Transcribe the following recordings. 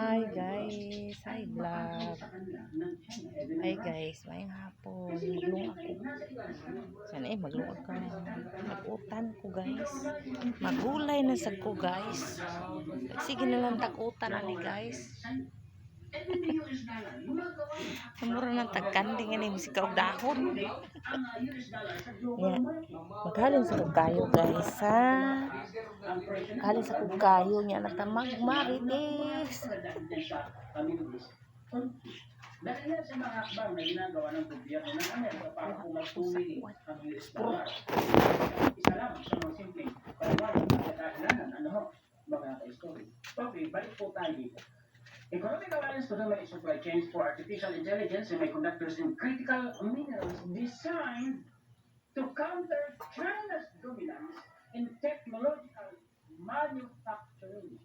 Hi guys, hi vlog. Hi guys, may hapon. Maglungag ko. Sana maglungag ka. Takutan ko guys. Magulay na sa ko guys. Sige na lang takutan ani guys. Mura ng tagkanding nga ni musika og dahon. Yeah. Maghalin sa kayo guys ha. Maghalin sa kayo nya natamag marites. Dahil yan sa mga akbang na ginagawa ng gobyerno ng Amerika para pumatuloy ang US dollar. Isa lang sa mga simpleng paliwanag ng kadahilanan, mga ka-story. Okay, balik po tayo dito. Economic alliance to develop supply chains for artificial intelligence, semiconductors, and critical minerals designed to counter China's dominance in technological manufacturing.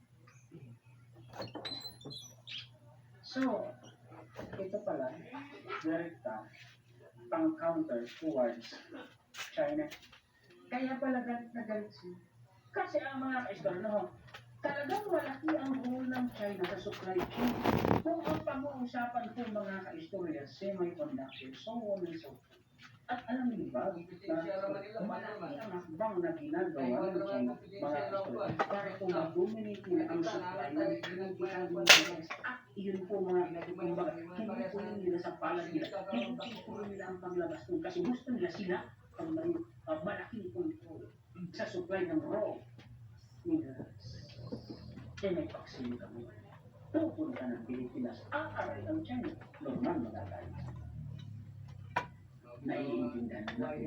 So, ito pala, direkta, pang-counter towards China. Kaya pala galit na galit siya. Kasi ang mga ka-istorno, talagang malaki ang role ng China sa supply chain. Kung ang pag-uusapan po mga ka-istorya, semiconductor, so on and so forth. At alam niyo ba, malaki ang hakbang na ginagawa ng China, mga ka-istorya, para po mag-dominate nila ang supply ng critical minerals. At iyon po mga kumbaga, hindi po yun nila sa palad nila. Hindi po nila ang paglabas doon kasi gusto nila sila ang malaking control sa supply ng raw minerals. Kaya may vaccine kami. Pupunta ng Pilipinas, aaray ang China. Normal magagalit. Naiintindihan natin.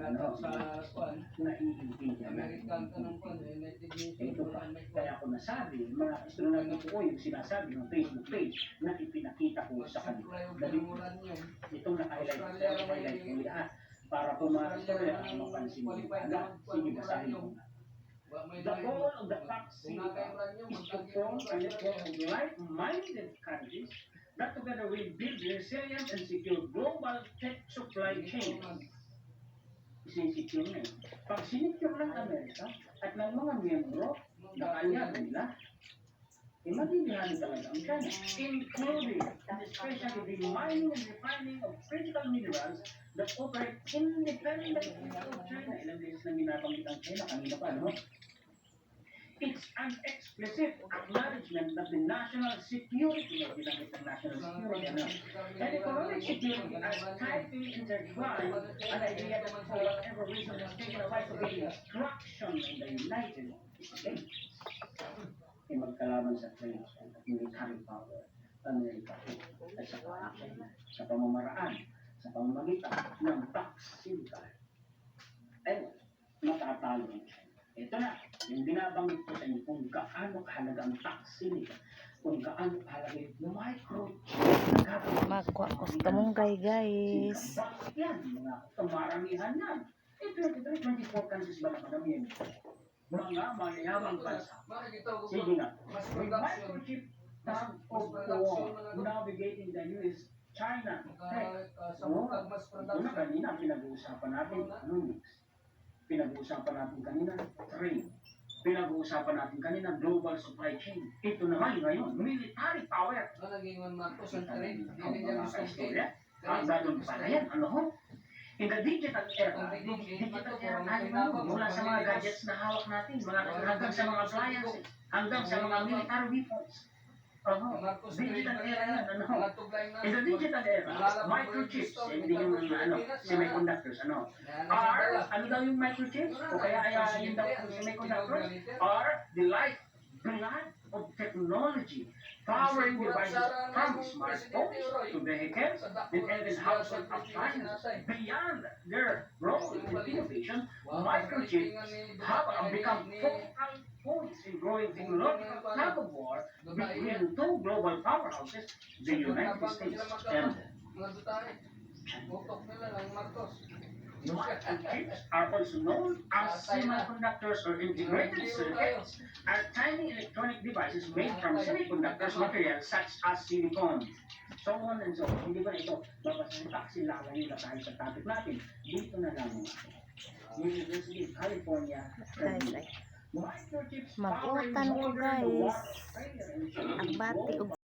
Naiintindihan natin. Ito pa. Kaya ako nasabi, mga astronaut ko yung sinasabi ng Facebook page na ipinakita ko sa kanila. Itong naka-highlight ko lahat. Para po mga astronaut ang mapansin mo. Sige, basahin mo na. The goal of the vaccine is to form a network of like-minded countries that together will build resilient and secure global tech supply chains. Sinisecure na yun. Pag sinicure ng Amerika at ng mga miyembro na kanya nila, magiging talaga ang China, including and especially the mining and refining of critical minerals that operate independently of China. Ilang beses na binabanggit ang China, kanina pa, no? It's an explicit acknowledgement that the national security of the national security and economic security are tightly intertwined, an idea that for whatever reason has taken a right to be destruction in the United States. Magkalaban sa China at military power, Amerika at sa China, sa pamamaraan, sa pamamagitan ng vaccine card. Ayun, matatalo ng China. Ito na, yung binabanggit ko sa inyo kung gaano kahalaga ang vaccine, kung gaano kahalaga yung microchip na Magkwaos kamong guys. Yan, mga kamaramihan yan. 23-24 countries ba naman namin? Mga mayamang bansa. Sige nga, with microchip tag of war navigating the US China tech. Ito na kanina, pinag-uusapan natin, pinag-uusapan natin kanina, trade. Pinag-uusapan natin kanina, global supply chain. Ito naman ngayon, military power. Ang ganun pala yan, In the digital era, mula sa mga gadgets na hawak natin, hanggang sa mga appliances, hanggang sa mga military weapons. Digital era yan, In the digital era, microchips, hindi yung semiconductors, ano daw yung microchips? O kaya yung semiconductors are the lifeblood of technology, powering devices from smartphones to vehicles and even household appliances. Beyond their role in innovation, microchips have become focal points in growing technological tug of war between two global powerhouses, the United States and China. Microchips are also known as semiconductors or integrated circuits, are tiny electronic devices made from semiconductors materials such as silicon. So on and so on. Hindi ba ito mapasalita sila nila tayo sa topic natin? Dito na lang University of California. Mag-utan ko guys. Ang bati